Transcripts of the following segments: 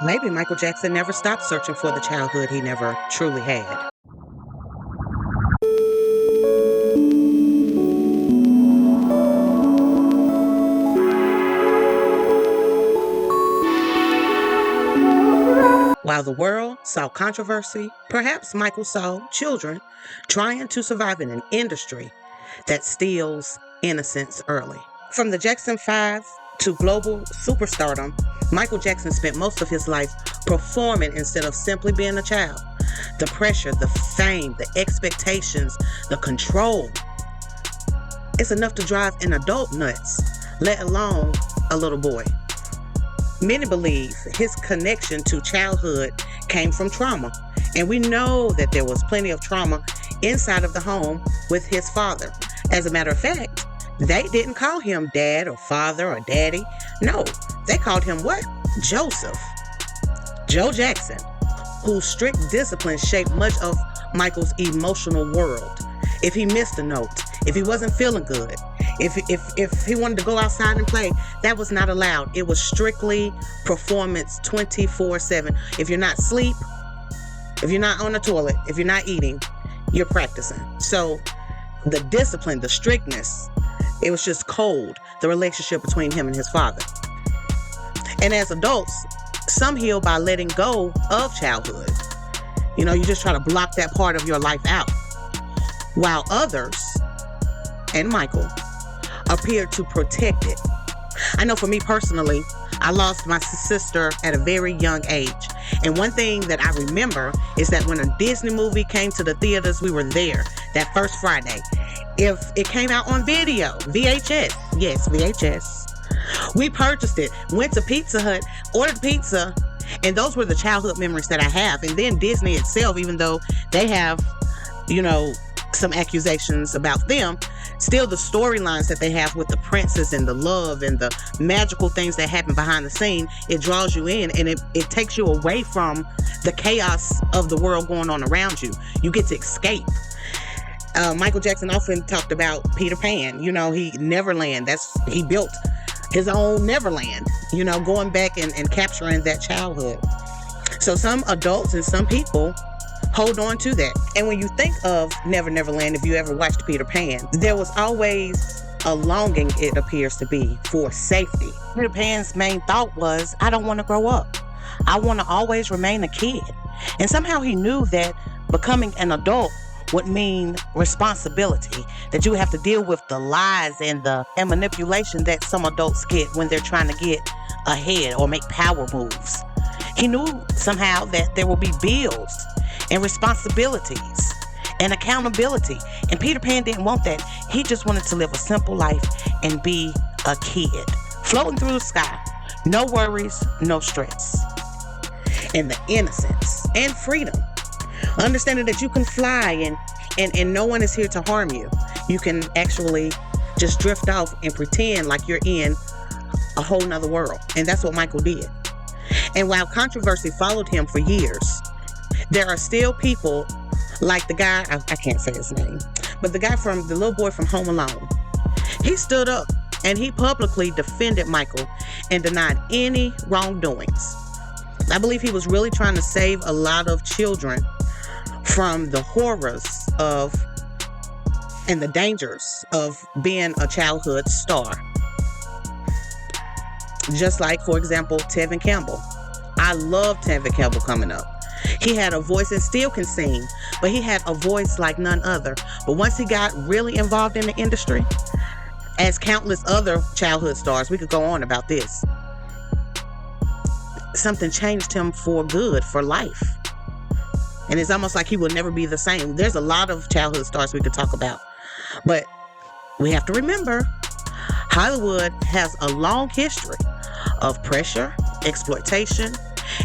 Maybe Michael Jackson never stopped searching for the childhood he never truly had. While the world saw controversy, perhaps Michael saw children trying to survive in an industry that steals innocence early. From the Jackson 5 to global superstardom, Michael Jackson spent most of his life performing instead of simply being a child. The pressure, the fame, the expectations, the control. It's enough to drive an adult nuts, let alone a little boy. Many believe his connection to childhood came from trauma, and we know that there was plenty of trauma inside of the home with his father. As a matter of fact, they didn't call him dad or father or daddy. No, they called him what? Joseph. Joe Jackson, whose strict discipline shaped much of Michael's emotional world. If he missed a note, if he wasn't feeling good, if he wanted to go outside and play, that was not allowed. It was strictly performance 24/7. If you're not asleep, if you're not on the toilet, if you're not eating, you're practicing. So the discipline, the strictness, it was just cold, the relationship between him and his father. And as adults, some heal by letting go of childhood. You know, you just try to block that part of your life out. While others, and Michael, appeared to protect it. I know for me personally, I lost my sister at a very young age. And one thing that I remember is that when a Disney movie came to the theaters, we were there that first Friday. If it came out on video, VHS, yes, VHS, we purchased it, went to Pizza Hut, ordered pizza, and those were the childhood memories that I have. And then Disney itself, even though they have, you know, some accusations about them, still the storylines that they have with the princess and the love and the magical things that happen behind the scene, it draws you in, and it takes you away from the chaos of the world going on around you. You get to escape. Michael Jackson often talked about Peter Pan, you know, Neverland, he built his own Neverland, you know, going back and capturing that childhood. So some adults and some people hold on to that. And when you think of Neverland, if you ever watched Peter Pan, there was always a longing, it appears to be, for safety. Peter Pan's main thought was, I don't want to grow up. I want to always remain a kid. And somehow he knew that becoming an adult would mean responsibility, that you have to deal with the lies and manipulation that some adults get when they're trying to get ahead or make power moves. He knew somehow that there will be bills and responsibilities and accountability. And Peter Pan didn't want that. He just wanted to live a simple life and be a kid, floating through the sky. No worries, no stress. And the innocence and freedom. Understanding that you can fly and no one is here to harm you. You can actually just drift off and pretend like you're in a whole nother world. And that's what Michael did. And while controversy followed him for years, there are still people like the guy, I can't say his name, but the little boy from Home Alone. He stood up and he publicly defended Michael and denied any wrongdoings. I believe he was really trying to save a lot of children from the horrors of and the dangers of being a childhood star. Just like, for example, Tevin Campbell. I love Tevin Campbell coming up. He had a voice and still can sing, but he had a voice like none other. But once he got really involved in the industry, as countless other childhood stars, we could go on about this, something changed him for good, for life. And it's almost like he will never be the same. There's a lot of childhood stars we could talk about. But we have to remember, Hollywood has a long history of pressure, exploitation,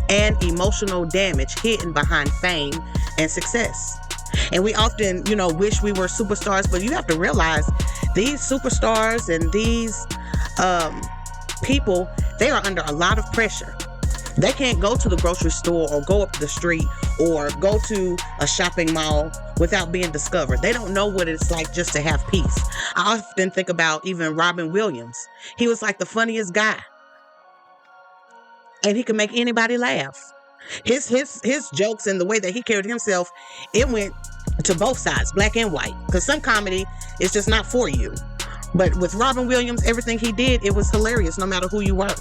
and emotional damage hidden behind fame and success. And we often, wish we were superstars, but you have to realize these superstars and these people, they are under a lot of pressure. They can't go to the grocery store or go up the street or go to a shopping mall without being discovered. They don't know what it's like just to have peace. I often think about even Robin Williams. He was like the funniest guy. and he could make anybody laugh. His jokes and the way that he carried himself, it went to both sides, black and white. Because some comedy is just not for you. But with Robin Williams, everything he did, it was hilarious no matter who you were.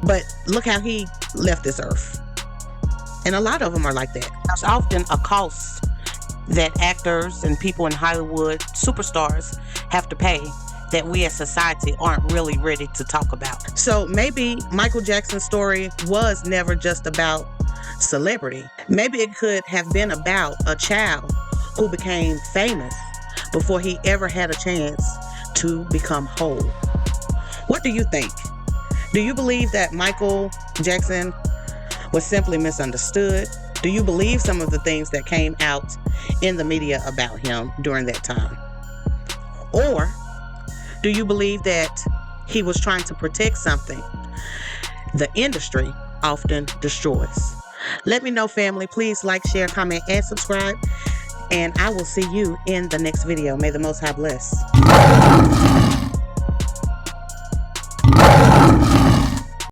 But look how he left this earth. And a lot of them are like that. There's often a cost that actors and people in Hollywood, superstars, have to pay that we as society aren't really ready to talk about. So maybe Michael Jackson's story was never just about celebrity. Maybe it could have been about a child who became famous before he ever had a chance to become whole. What do you think? Do you believe that Michael Jackson was simply misunderstood? Do you believe some of the things that came out in the media about him during that time? Or do you believe that he was trying to protect something the industry often destroys? Let me know, family. Please like, share, comment, and subscribe. And I will see you in the next video. May the Most High bless.